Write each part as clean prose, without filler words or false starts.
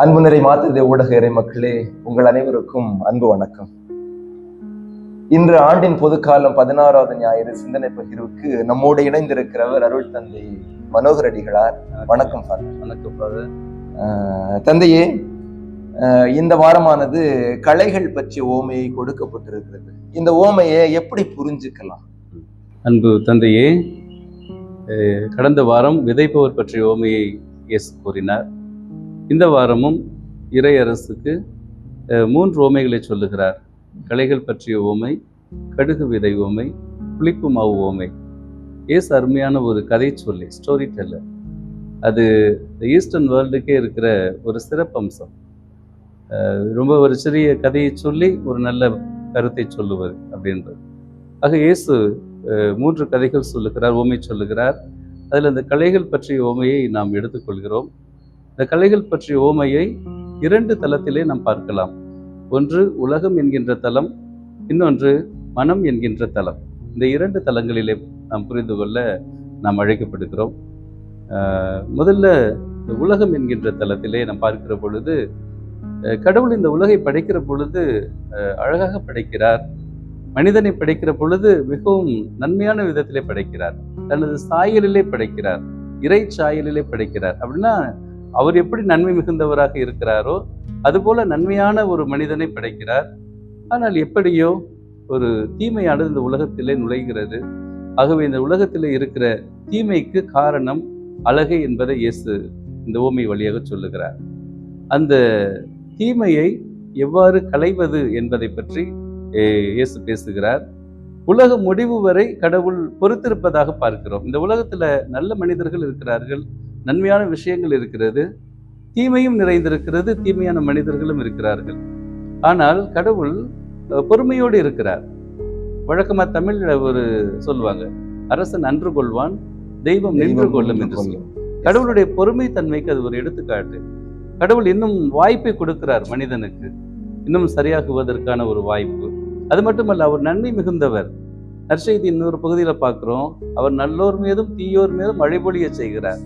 அன்பு நிறை மாத்திரை ஊடக இறை மக்களே, உங்கள் அனைவருக்கும் அன்பு வணக்கம். இன்று ஆண்டின் பொதுக்காலம் 16வது ஞாயிறு சிந்தனை பகிர்வுக்கு நம்மோடு இணைந்திருக்கிறவர் அருள் தந்தை மனோகர் அடிகளார். வணக்கம் ஃபாதர். வணக்கம் ஃபாதர். தந்தையே, இந்த வாரமானது களைகள் பற்றிய ஓமையை கொடுக்கப்பட்டிருக்கிறது. இந்த ஓமையை எப்படி புரிஞ்சுக்கலாம்? அன்பு தந்தையே, கடந்த வாரம் விதைப்பவர் பற்றிய ஓமையை இயேசு கூறினார். இந்த வாரமும் இறை அரசுக்கு 3 ஓமைகளை சொல்லுகிறார். களைகள் பற்றிய ஓமை, கடுகு விதை ஓமை, புளிப்பு மாவு ஓமை. இயேசு அருமையான ஒரு கதை சொல்லி, ஸ்டோரி டெல்லர். அது ஈஸ்டர்ன் வேர்ல்டுக்கே இருக்கிற ஒரு சிறப்பம்சம். ரொம்ப ஒரு சிறிய கதையை சொல்லி ஒரு நல்ல கருத்தை சொல்லுவது அப்படின்றது. ஆக இயேசு 3 கதைகள் சொல்லுகிறார், ஓமை சொல்லுகிறார். அதில் இந்த களைகள் பற்றிய ஓமையை நாம் எடுத்துக்கொள்கிறோம். இந்த களைகள் பற்றிய ஓமையை 2 தளத்திலே நாம் பார்க்கலாம். ஒன்று உலகம் என்கின்ற தளம், இன்னொன்று மனம் என்கின்ற தளம். இந்த 2 தளங்களிலே நாம் புரிந்து கொள்ள நாம் அழைக்கப்படுகிறோம். முதல்ல இந்த உலகம் என்கின்ற தளத்திலே நாம் பார்க்கிற பொழுது, கடவுள் இந்த உலகை படைக்கிற பொழுது அழகாக படைக்கிறார். மனிதனை படைக்கிற பொழுது மிகவும் நன்மையான விதத்திலே படைக்கிறார். தனது சாயலிலே படைக்கிறார், இறை சாயலிலே படைக்கிறார். அப்படின்னா அவர் எப்படி நன்மை மிகுந்தவராக இருக்கிறாரோ அதுபோல நன்மையான ஒரு மனிதனை படைக்கிறார். ஆனால் எப்படியோ ஒரு தீமையானது இந்த உலகத்திலே நுழைகிறது. ஆகவே இந்த உலகத்திலே இருக்கிற தீமைக்கு காரணம் அழகை என்பதை இயேசு இந்த ஓமை வழியாக சொல்லுகிறார். அந்த தீமையை எவ்வாறு களைவது என்பதை பற்றி இயேசு பேசுகிறார். உலக முடிவு வரை கடவுள் பொறுத்திருப்பதாக பார்க்கிறோம். இந்த உலகத்துல நல்ல மனிதர்கள் இருக்கிறார்கள், நன்மையான விஷயங்கள் இருக்கிறது, தீமையும் நிறைந்திருக்கிறது, தீமையான மனிதர்களும் இருக்கிறார்கள். ஆனால் கடவுள் பொறுமையோடு இருக்கிறார். வழக்கமா தமிழ்ல ஒரு சொல்லுவாங்க, அரசன் அன்று கொள்வான், தெய்வம் நின்று கொள்ளும் என்று சொல்லுவோம். கடவுளுடைய பொறுமை தன்மைக்கு அது ஒரு எடுத்துக்காட்டு. கடவுள் இன்னும் வாய்ப்பை கொடுக்கிறார் மனிதனுக்கு, இன்னும் சரியாகுவதற்கான ஒரு வாய்ப்பு. அது மட்டுமல்ல, அவர் நன்மை மிகுந்தவர். நற்செய்தி இன்னொரு பகுதியில பார்க்கிறோம், அவர் நல்லோர் மீதும் தீயோர் மீதும் மழை பொழிய செய்கிறார்,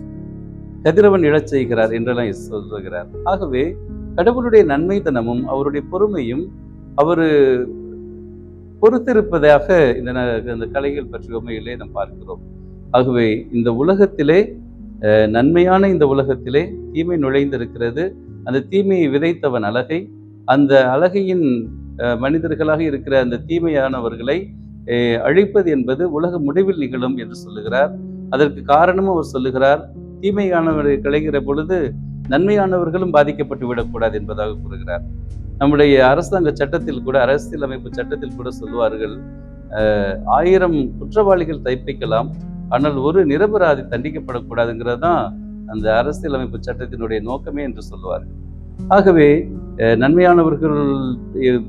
கதிரவன் இழச் செய்கிறார் என்றெல்லாம் சொல்லுகிறார். ஆகவே கடவுளுடைய நன்மைத்தனமும் அவருடைய பொறுமையும் அவர் பொறுத்திருப்பதாக இந்த கலைகள் பற்றிய உண்மையிலே நாம் பார்க்கிறோம். ஆகவே இந்த உலகத்திலே, நன்மையான இந்த உலகத்திலே தீமை நுழைந்திருக்கிறது. அந்த தீமையை விதைத்தவன் அழகை, அந்த அழகையின் மனிதர்களாக இருக்கிற அந்த தீமையானவர்களை அழிப்பது என்பது உலக முடிவில் நிகழும் என்று சொல்லுகிறார். அதற்கு காரணமும் அவர் சொல்லுகிறார், தீமையானவரை களைகிற பொழுது நன்மையானவர்களும் பாதிக்கப்பட்டு விடக்கூடாது என்பதாக கூறுகிறார். நம்முடைய அரசாங்க சட்டத்தில் கூட, அரசியல் அமைப்பு சட்டத்தில் கூட சொல்லுவார்கள், 1000 குற்றவாளிகள் தைப்பிக்கலாம், ஆனால் ஒரு நிரபராதி தண்டிக்கப்படக்கூடாதுங்கிறது தான் அந்த அரசியல் அமைப்பு சட்டத்தினுடைய நோக்கமே என்று சொல்லுவார்கள். ஆகவே நன்மையானவர்கள்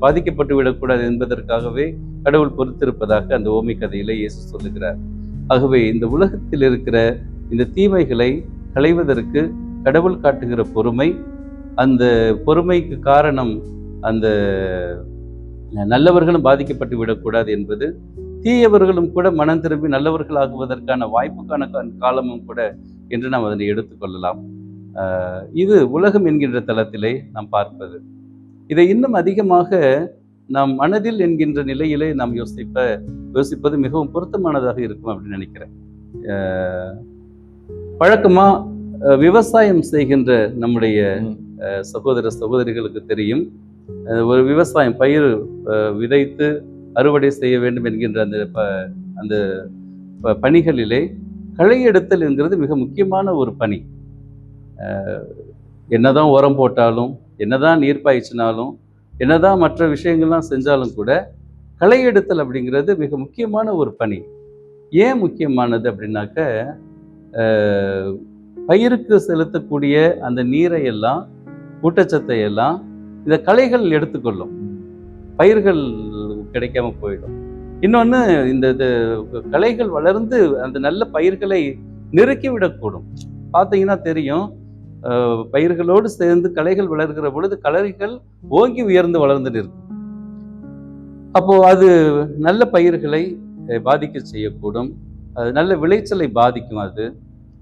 பாதிக்கப்பட்டு விடக்கூடாது என்பதற்காகவே கடவுள் பொறுத்திருப்பதாக அந்த ஓமை கதையில இயேசு சொல்லுகிறார். ஆகவே இந்த உலகத்தில் இருக்கிற இந்த தீமைகளை களைவதற்கு கடவுள் காட்டுகிற பொறுமை, அந்த பொறுமைக்கு காரணம் அந்த நல்லவர்களும் பாதிக்கப்பட்டு விடக்கூடாது என்பது, தீயவர்களும் கூட மனம் திரும்பி நல்லவர்கள் ஆகுவதற்கான வாய்ப்புக்கான காலமும் கூட என்று நாம் அதனை எடுத்துக்கொள்ளலாம். இது உலகம் என்கின்ற தளத்திலே நாம் பார்ப்பது. இதை இன்னும் அதிகமாக நாம் மனதில் என்கின்ற நிலையிலே நாம் யோசிப்பது மிகவும் பொருத்தமானதாக இருக்கும் அப்படின்னு நினைக்கிறேன். வழக்கமா விவசாயம் செய்கின்ற நம்முடைய சகோதர சகோதரிகளுக்கு தெரியும், ஒரு விவசாயம் பயிர் விதைத்து அறுவடை செய்ய வேண்டும் என்கின்ற அந்த பணிகளிலே களை எடுத்தல் என்கிறது மிக முக்கியமான ஒரு பணி. என்னதான் உரம் போட்டாலும், என்னதான் நீர் பாய்ச்சினாலும், என்னதான் மற்ற விஷயங்கள்லாம் செஞ்சாலும் கூட களை எடுத்தல் அப்படிங்கிறது மிக முக்கியமான ஒரு பணி. ஏன் முக்கியமானது அப்படின்னாக்க, பயிருக்கு செலுத்தக்கூடிய அந்த நீரை எல்லாம், ஊட்டச்சத்தை எல்லாம் இந்த களைகள் எடுத்துக்கொள்ளும், பயிர்கள் கிடைக்காம போயிடும். இன்னொன்று, இந்த களைகள் வளர்ந்து அந்த நல்ல பயிர்களை நெருக்கிவிடக்கூடும். பார்த்தீங்கன்னா தெரியும், பயிர்களோடு சேர்ந்து களைகள் வளர்கிற பொழுது களைகள் ஓங்கி உயர்ந்து வளர்ந்துட்டு இருக்கும். அப்போ அது நல்ல பயிர்களை பாதிக்க செய்யக்கூடும், அது நல்ல விளைச்சலை பாதிக்கும். அது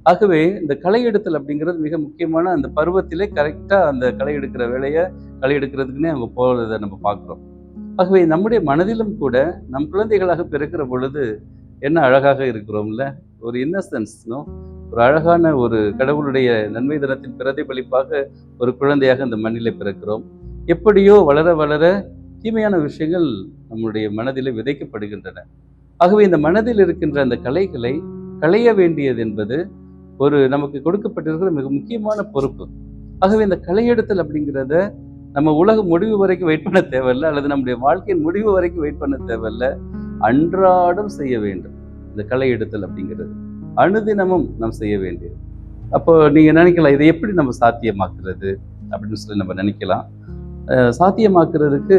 ஆகவே இந்த களை எடுத்தல் அப்படிங்கிறது மிக முக்கியமான அந்த பருவத்திலே கரெக்டாக அந்த களை எடுக்கிற வேலையை களை எடுக்கிறதுக்குன்னே அவங்க போகிறத நம்ம பார்க்குறோம். ஆகவே நம்முடைய மனதிலும் கூட நம் குழந்தைகளாக பிறக்கிற பொழுது என்ன அழகாக இருக்கிறோம்ல, ஒரு இன்னசென்ஸ்னும் ஒரு அழகான ஒரு கடவுளுடைய நன்மை தினத்தின் பிரதிபலிப்பாக ஒரு குழந்தையாக இந்த மண்ணிலே பிறக்கிறோம். எப்படியோ வளர வளர தீமையான விஷயங்கள் நம்முடைய மனதிலே விதைக்கப்படுகின்றன. ஆகவே இந்த மனதில் இருக்கின்ற அந்த கலைகளை களைய வேண்டியது என்பது ஒரு நமக்கு கொடுக்கப்பட்டிருக்கிற மிக முக்கியமான பொறுப்பு. ஆகவே இந்த களையெடுத்தல் அப்படிங்கிறத நம்ம உலக முடிவு வரைக்கும் வெயிட் பண்ண தேவையில்லை, அல்லது நம்முடைய வாழ்க்கையின் முடிவு வரைக்கும் வெயிட் பண்ண தேவையில்லை, அன்றாடம் செய்ய வேண்டும். இந்த களை எடுத்தல் அப்படிங்கிறது அனுதினமும் நாம் செய்ய வேண்டியது. அப்போ நீங்க நினைக்கலாம், இதை எப்படி நம்ம சாத்தியமாக்குறது அப்படின்னு சொல்லி நம்ம நினைக்கலாம். சாத்தியமாக்குறதுக்கு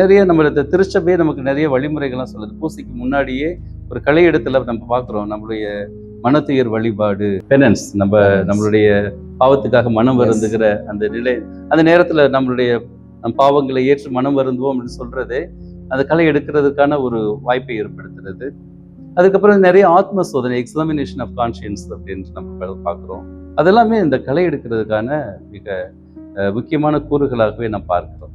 நிறைய நம்மளோட திருச்சபையே நமக்கு நிறைய வழிமுறைகள்லாம் சொல்லுது. பூசைக்கு முன்னாடியே ஒரு களை எடுத்தல நம்ம பார்க்குறோம், நம்மளுடைய மனத்துயர் வழிபாடு, பெனன்ஸ், நம்மளுடைய பாவத்துக்காக மனம் வருந்துகிற அந்த நிலை, அந்த நேரத்துல நம்மளுடைய பாவங்களை ஏற்று மனம் வருந்துவோம் அப்படின்னு சொல்றது அந்த களை எடுக்கிறதுக்கான ஒரு வாய்ப்பை ஏற்படுத்துறது. அதுக்கப்புறம் நிறைய ஆத்ம சோதனை, எக்ஸாமினேஷன் ஆஃப் கான்ஷியன்ஸ் அப்படின்னு நம்ம பார்க்குறோம். அதெல்லாமே இந்த களை எடுக்கிறதுக்கான மிக முக்கியமான கூறுகளாகவே நாம் பார்க்கிறோம்.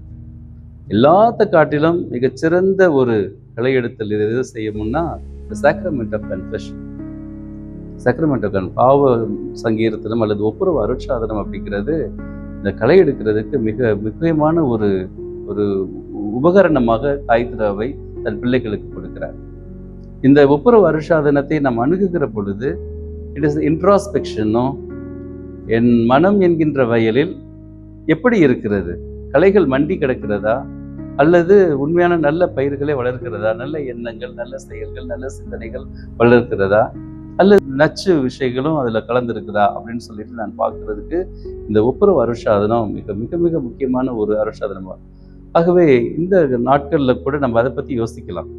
எல்லாத்த காட்டிலும் மிகச்சிறந்த ஒரு களை எடுத்தல் எது செய்யணும்னா sacrament of confession. Sacrament of பாவ சங்கீர்த்தனம் அல்லது ஒப்புரவு அருட்சாதனம் அப்படிங்கிறது இந்த களை எடுக்கிறதுக்கு மிக முக்கியமான ஒரு ஒரு உபகரணமாக தாய் திருவை தன் பிள்ளைகளுக்கு கொடுக்கிறார். இந்த ஒப்புரவு அருட்சாதனத்தை நாம் அணுகுகிற பொழுது இட் இஸ் இன்ட்ராஸ்பெக்ஷனும், என் மனம் என்கின்ற வயலில் எப்படி இருக்கிறது, களைகள் மண்டி கிடக்கிறதா, அல்லது உண்மையான நல்ல பயிர்களை வளர்க்கிறதா, நல்ல எண்ணங்கள், நல்ல செயல்கள், நல்ல சிந்தனைகள் வளர்க்கிறதா, அல்லது நச்சு விஷயங்களும் அதில் கலந்துருக்குதா அப்படின்னு சொல்லிட்டு நான் பார்க்கறதுக்கு இந்த ஒப்புரவு அருட்சாதனம் மிக மிக மிக முக்கியமான ஒரு அருட்சாதனமாக. ஆகவே இந்த நாட்களில் கூட நம்ம அதை பற்றி யோசிக்கலாம்.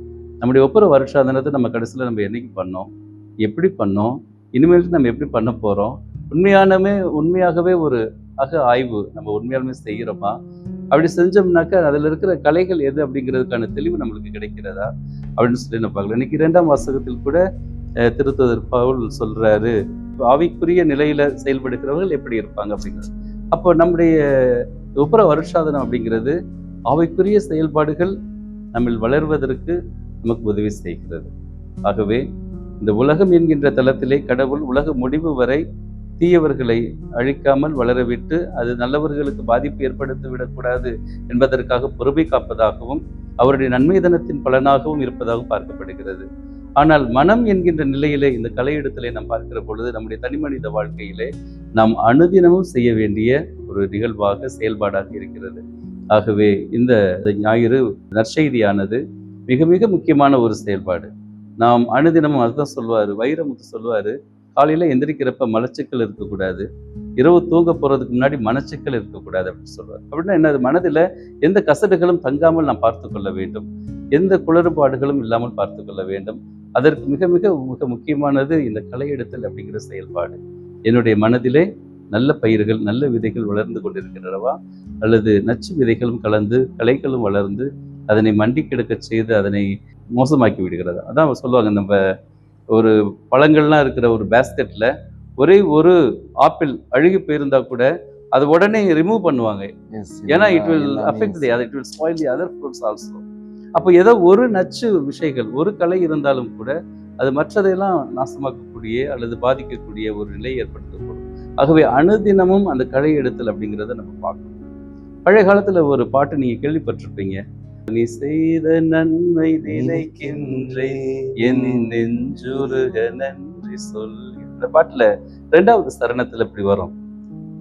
நம்முடைய ஒப்புரவு அருட்சாதனத்தை நம்ம கடைசியில் நம்ம என்னைக்கு பண்ணோம், எப்படி பண்ணோம், இனிமேல் நம்ம எப்படி பண்ண போகிறோம், உண்மையாகவே ஒரு ஆய்வு நம்ம உண்மையாலுமே செய்கிறோமா, அப்படி செஞ்சோம்னாக்கா அதில் இருக்கிற கலைகள் எது அப்படிங்கிறதுக்கான தெளிவு நம்மளுக்கு கிடைக்கிறதா அப்படின்னு சொல்லி நம்ம பார்க்கலாம். இன்னைக்கு 2ஆம் வாசகத்தில் கூட திருத்தூதர் பவுல் சொல்றாரு, ஆவிக்குரிய நிலையில செயல்படுகிறவர்கள் எப்படி இருப்பாங்க அப்படிங்கிறது. அப்போ நம்முடைய ஒப்புரவு அருட்சாதனம் அப்படிங்கிறது ஆவிக்குரிய செயல்பாடுகள் நம்ம வளர்வதற்கு நமக்கு உதவி செய்கிறது. ஆகவே இந்த உலகம் என்கின்ற தளத்திலே கடவுள் உலக முடிவு வரை தீயவர்களை அழிக்காமல் வளரவிட்டு அது நல்லவர்களுக்கு பாதிப்பு ஏற்படுத்தி விடக்கூடாது என்பதற்காக பொறுமை காப்பதாகவும் அவருடைய நன்மை தினத்தின் பலனாகவும் இருப்பதாகவும் பார்க்கப்படுகிறது. ஆனால் மனம் என்கின்ற நிலையிலே இந்த கலையிடத்திலே நாம் பார்க்கிற பொழுது நம்முடைய தனிமனித வாழ்க்கையிலே நாம் அனுதினமும் செய்ய வேண்டிய ஒரு நிகழ்வாக செயல்பாடாக இருக்கிறது. ஆகவே இந்த ஞாயிறு நற்செய்தியானது மிக மிக முக்கியமான ஒரு செயல்பாடு. நாம் அனுதினமும் அதுதான் சொல்வாரு, வைரமுத்து சொல்வாரு, காலையில எந்திரிக்கிறப்ப மலச்சிக்கல் இருக்கக்கூடாது, இரவு தூங்க போறதுக்கு முன்னாடி மனச்சிக்கல் இருக்கக்கூடாது அப்படின்னு சொல்வார். அப்படின்னா என்ன, மனதில் எந்த கசடுகளும் தங்காமல் நாம் பார்த்து கொள்ள வேண்டும், எந்த குளறுபாடுகளும் இல்லாமல் பார்த்து கொள்ள வேண்டும். அதற்கு மிக மிக மிக முக்கியமானது இந்த களையெடுத்தல் அப்படிங்கிற செயல்பாடு. என்னுடைய மனதிலே நல்ல பயிர்கள், நல்ல விதைகள் வளர்ந்து கொண்டிருக்கின்றனவா, அல்லது நச்சு விதைகளும் கலந்து களைகளும் வளர்ந்து அதனை மண்டி கிடக்க செய்து அதனை மோசமாக்கி விடுகிறதா. அதான் சொல்லுவாங்க, நம்ம ஒரு பழங்கள்லாம் இருக்கிற ஒரு பேஸ்கெட்ல ஒரே ஒரு ஆப்பிள் அழுகி போயிருந்தா கூட அதை உடனே ரிமூவ் பண்ணுவாங்க. ஏன்னா it will affect the other, it will spoil the other fruits also. அப்போ ஏதோ ஒரு நச்சு விஷயங்கள், ஒரு கலை இருந்தாலும் கூட அது மற்றதையெல்லாம் நாசமாக்கக்கூடிய அல்லது பாதிக்கக்கூடிய ஒரு நிலை ஏற்படுத்தக்கூடும். ஆகவே அனுதினமும் அந்த களை எடுத்தல் அப்படிங்கிறத நம்ம பார்க்கணும். பழைய காலத்துல ஒரு பாட்டு நீங்க கேள்விப்பட்டிருப்பீங்க, நீ செய்த நன்மை நினைக்கின்றே என் நெஞ்சுருக நன்றி சொல். இந்த பாட்டுல 2வது சரணத்துல இப்படி வரும்,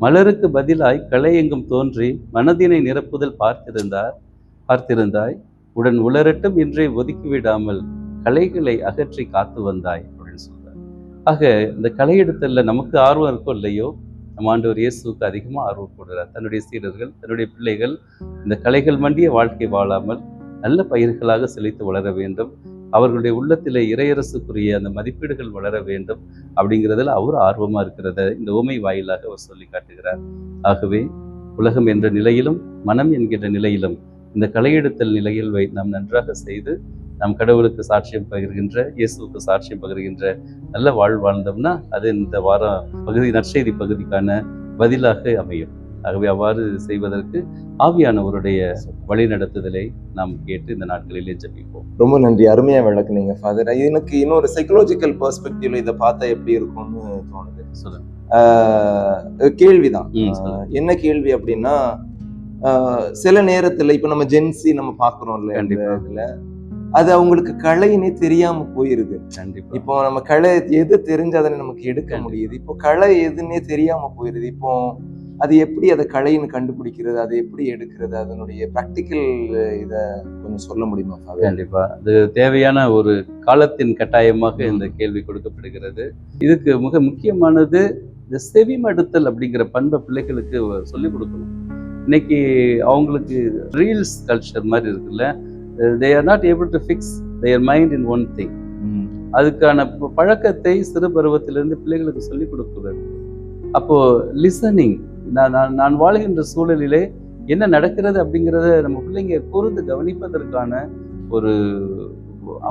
மலருக்கு பதிலாய் களை எங்கும் தோன்றி மனதினை நிரப்புதல் பார்த்திருந்தாய் உடன் உலரட்டும் இன்றே ஒதுக்கிவிடாமல் கலைகளை அகற்றி காத்து வந்தாய் அப்படின்னு சொல்றாரு. ஆக இந்த கலையெடுத்தல்ல நமக்கு ஆர்வம் இருக்கோ இல்லையோ, நம்ம ஆண்டவர் இயேசுக்கு அதிகமாக ஆர்வம் போடுறார். தன்னுடைய சீடர்கள், தன்னுடைய பிள்ளைகள் இந்த கலைகள் மண்டிய வாழ்க்கை வாழாமல் நல்ல பயிர்களாக செழித்து வளர வேண்டும், அவர்களுடைய உள்ளத்திலே இறையரசுக்குரிய அந்த மதிப்பீடுகள் வளர வேண்டும் அப்படிங்கிறதுல அவர் ஆர்வமாக இருக்கிறத இந்த உவமை வாயிலாக அவர் சொல்லி காட்டுகிறார். ஆகவே உலகம் என்ற நிலையிலும் மனம் என்கின்ற நிலையிலும் இந்த கலையெடுத்தல் நிலையில் நாம் நன்றாக செய்து நாம் கடவுளுக்கு சாட்சியம் பகிர்கின்ற, இயேசுவுக்கு சாட்சியம் பகிர்கின்ற நல்ல வாழ்ந்தோம்னா அது இந்த வாரம் நற்செய்தி பகுதிக்கான பதிலாக அமையும். ஆகவே அவ்வாறு செய்வதற்கு ஆவியானவருடைய வழிநடத்துதலை நாம் கேட்டு இந்த நாட்களிலே ஜெபிப்போம். ரொம்ப நன்றி, அருமையா விளக்குனீங்க ஃபாதர். எனக்கு இன்னொரு சைக்கலாஜிக்கல் பெர்ஸ்பெக்டிவ்ல இதை பார்த்தா எப்படி இருக்கும்னு தோணுது. சொல்லுங்க. கேள்விதான். என்ன கேள்வி அப்படின்னா, சில நேரத்துல இப்ப நம்ம ஜென்சி நம்ம பாக்குறோம்ல, இதுல அது அவங்களுக்கு கலைன்னே தெரியாம போயிருது. கண்டிப்பா. இப்போ நம்ம கலை எது தெரிஞ்சு அதை நமக்கு எடுக்க முடியுது. இப்போ கலை எதுன்னே தெரியாம போயிருது. இப்போ அது எப்படி அதை கலைன்னு கண்டுபிடிக்கிறது, அதை எப்படி எடுக்கிறது, அதனுடைய பிராக்டிக்கல் இத கொஞ்சம் சொல்ல முடியுமா? கண்டிப்பா. அது தேவையான ஒரு காலத்தின் கட்டாயமாக இந்த கேள்வி கொடுக்கப்படுகிறது. இதுக்கு மிக முக்கியமானது இந்த செவிமடுத்தல் அப்படிங்கிற பண்பை பிள்ளைகளுக்கு சொல்லிக் கொடுக்கணும். இன்னைக்கு அவங்களுக்கு ரீல்ஸ் கல்ச்சர் மாதிரி இருக்குல்ல, they are not able to fix their mind in one thing. அதுக்கான பழக்கத்தை சிறு பருவத்திலிருந்து பிள்ளைகளுக்கு சொல்லிக் கொடுக்கிறது. அப்போ லிசனிங், நான் வாழ்கின்ற சூழலிலே என்ன நடக்கிறது அப்படிங்கிறத நம்ம பிள்ளைங்க கூர்ந்து கவனிப்பதற்கான ஒரு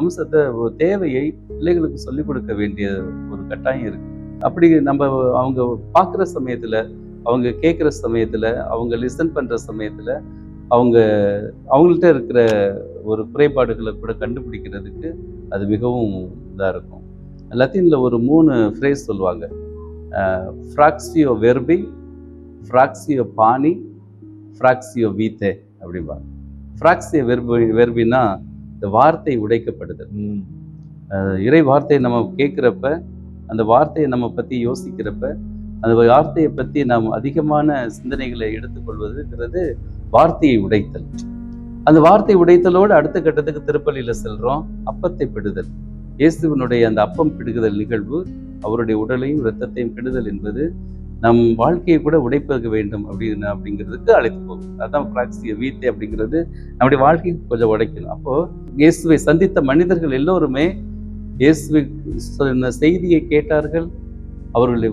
அம்சத்தை, ஒரு தேவையை பிள்ளைகளுக்கு சொல்லிக் கொடுக்க வேண்டிய ஒரு கட்டாயம் இருக்கு. அப்படி நம்ம அவங்க பார்க்குற சமயத்துல, அவங்க கேட்குற சமயத்துல, அவங்க லிசன் பண்ற சமயத்துல அவங்கள்ட்ட இருக்கிற ஒரு குறைபாடுகளை கூட கண்டுபிடிக்கிறதுக்கு அது மிகவும் இதாக இருக்கும். லத்தீன்ல ஒரு 3 ஃப்ரேஸ் சொல்லுவாங்க. ஃப்ராக்சியோ வெர்பி, ஃப்ராக்சியோ பானி, ஃப்ராக்சியோ வீத்தே அப்படிம்பாங்க. ஃப்ராக்சியோ வெர்பின்னா இந்த வார்த்தை உடைக்கப்படுதல். இறை வார்த்தையை நம்ம கேட்குறப்ப, அந்த வார்த்தையை நம்ம பற்றி யோசிக்கிறப்ப, அந்த வார்த்தையை பற்றி நாம் அதிகமான சிந்தனைகளை எடுத்துக்கொள்வதுங்கிறது வார்த்தையை உடைத்தல். அந்த வார்த்தை உடைத்தலோடு அடுத்த கட்டத்துக்கு திருப்பலியில செல்றோம். அப்பத்தை பிடுதல். இயேசுவினுடைய அந்த அப்பம் பிடுகுதல் நிகழ்வு அவருடைய உடலையும் இரத்தத்தையும் பிடுதல் என்பது நம் வாழ்க்கையை கூட உடைப்பதற்கு வேண்டும் அப்படிங்கிறதுக்கு அழைத்து போகும். அதான் பிராக்சிய வீத்தை அப்படிங்கிறது நம்முடைய வாழ்க்கையை கொஞ்சம் உடைக்கணும். அப்போ இயேசுவை சந்தித்த மனிதர்கள் எல்லோருமே இயேசுவை சொன்ன செய்தியை கேட்டார்கள். அவர்களுடைய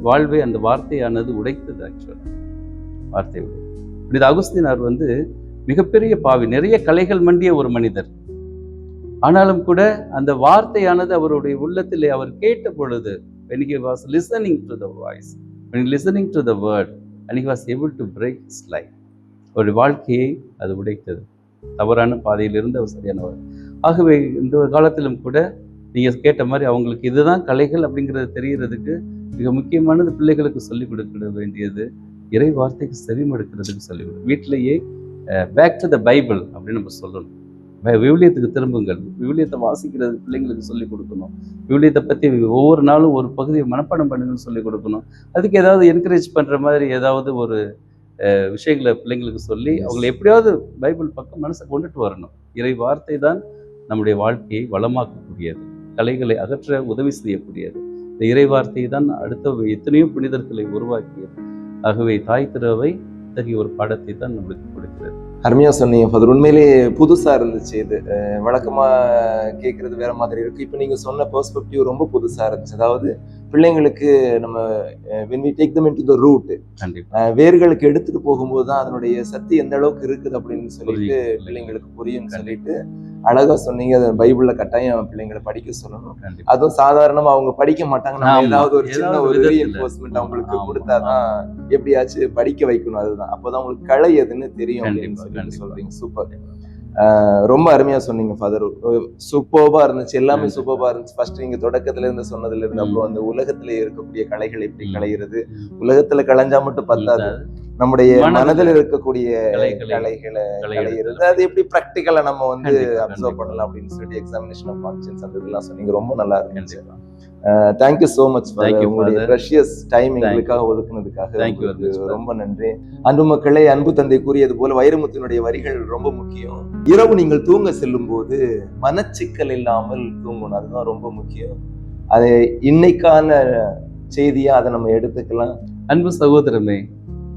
வாழ்வை அந்த வார்த்தையானது உடைத்தது. ஆக்சுவலா வார்த்தை உடை. புனித அகுஸ்தினார் மிகப்பெரிய பாவி, நிறைய கலைகள் மண்டிய ஒரு மனிதர். ஆனாலும் கூட அந்த வார்த்தையானது அவருடைய உள்ளத்திலே அவர் கேட்ட பொழுது, when he was listening to the voice, when listening to the word, and he was able to break his life, அவருடைய வாழ்க்கையை அது உடைத்தது. தவறான பாதையிலிருந்து அவர் சரியானவர். ஆகவே இந்த காலத்திலும் கூட நீங்க கேட்ட மாதிரி அவங்களுக்கு இதுதான் கலைகள் அப்படிங்கிறது தெரியறதுக்கு மிக முக்கியமானது பிள்ளைகளுக்கு சொல்லிக் கொடுக்க வேண்டியது இறை வார்த்தைக்கு செவிமடுக்கிறதுக்கு சொல்லிக் கொடுக்கும். வீட்டிலேயே பேக் டு த பைபிள் அப்படின்னு நம்ம சொல்லணும். விவிலியத்துக்கு திரும்புங்கள். விவிலியத்தை வாசிக்கிறது பிள்ளைங்களுக்கு சொல்லிக் கொடுக்கணும். விவிலியத்தை பற்றி ஒவ்வொரு நாளும் ஒரு பகுதியை மனப்பாடம் பண்ணுங்கன்னு சொல்லிக் கொடுக்கணும். அதுக்கு ஏதாவது என்கரேஜ் பண்ணுற மாதிரி ஏதாவது ஒரு விஷயங்களை பிள்ளைங்களுக்கு சொல்லி அவங்களை எப்படியாவது பைபிள் பக்கம் மனசை கொண்டுட்டு வரணும். இறை வார்த்தை தான் நம்முடைய வாழ்க்கையை வளமாக்கக்கூடியது, கலைகளை அகற்ற உதவி செய்யக்கூடியது. இந்த இறை வார்த்தையை தான் அடுத்த எத்தனையோ புனிதர்களை உருவாக்கியது. ஆகவே தாய் திருவை இத்தகைய ஒரு பாடத்தை தான் நம்மளுக்கு கொடுக்கிறது. அருமையா சொன்னீங்க ஃபாதர். உண்மையிலேயே புதுசா இருந்துச்சு. இது வழக்கமா கேட்கறது வேற மாதிரி இருக்கு. இப்ப நீங்க சொன்ன பெர்ஸ்பெக்டிவ் ரொம்ப புதுசா இருந்துச்சு. அதாவது பிள்ளைங்களுக்கு நம்ம when we take them into the root, வேர்களுக்கு எடுத்துட்டு போகும்போது தான் அதனுடைய சக்தி எந்த அளவுக்கு இருக்குது அப்படின்னு சொல்லிட்டு பிள்ளைங்களுக்கு புரியும்னு சொல்லிட்டு அழகா சொன்னீங்க. அதை பைபிள்ல கட்டாயம் பிள்ளைங்களை படிக்க சொல்லணும். அதுவும் சாதாரணமா அவங்க படிக்க மாட்டாங்க. நம்ம ஏதாவது ஒரு சின்ன ஒரு ரீஎன்ஃபோர்ஸ்மெண்ட் அவங்களுக்கு கொடுத்தாதான் எப்படியாச்சும் படிக்க வைக்கணும். அதுதான் அப்பதான் அவங்களுக்கு கலை எதுன்னு தெரியும் அப்படின்னு சொல்லிட்டு சொல்றீங்க. சூப்பர். ரொம்ப அருமையா சொன்னீங்க ஃபாதர். சூப்பர்பா இருந்துச்சு, எல்லாமே சூப்பர்பா இருந்துச்சு. ஃபர்ஸ்ட் நீங்க தொடக்கத்துல இருந்து சொன்னதுல இருந்து அப்புறம் அந்த உலகத்துல இருக்கக்கூடிய கலைகள் எப்படி களையிறது, உலகத்துல களைஞ்சா மட்டும் பத்தாது, நம்முடைய மனதில் இருக்கக்கூடிய கலைகளை களையிறது, அது எப்படி பிராக்டிக்கலா நம்ம அப்சர்வ் பண்ணலாம் அப்படின்னு சொல்லிட்டு எக்ஸாமினேஷன் ஆஃப் கான்ஷியன்ஸ் அந்த இதெல்லாம் சொன்னீங்க. ரொம்ப நல்லா இருந்துச்சு. Thank you so much father. உங்களுடைய ப்ரெஷியஸ் டைம் எங்களுக்காக ஒதுக்குனதுக்காக ரொம்ப நன்றி. அன்பு மக்களே, அன்பு தந்தை கூறியது போல வைரமுத்தினுடைய வரிகள் ரொம்ப முக்கியம். இரவு நீங்கள் தூங்க செல்லும் போது மனச்சிக்கல் இல்லாமல் தூங்கணும், அதுதான் ரொம்ப முக்கியம். அது இன்னைக்கான செய்தியா அதை நம்ம எடுத்துக்கலாம். அன்பு சகோதரமே,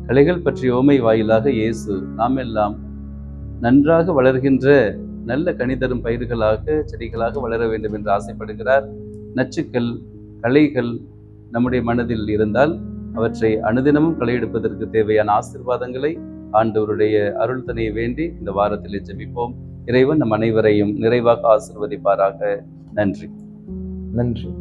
கலைகள் பற்றிய ஓமை வாயிலாக இயேசு நாம் எல்லாம் நன்றாக வளர்கின்ற நல்ல கனிதரும் பயிர்களாக செடிகளாக வளர வேண்டும் என்று ஆசைப்படுகிறார். நச்சுக்கள், களைகள் நம்முடைய மனதில் இருந்தால் அவற்றை அனுதினமும் களை எடுப்பதற்கு தேவையான ஆசீர்வாதங்களை ஆண்டவருடைய அருள் தனையை வேண்டி இந்த வாரத்திலே ஜெபிப்போம். இறைவன் நம் அனைவரையும் நிறைவாக ஆசீர்வதிப்பாராக. நன்றி. நன்றி.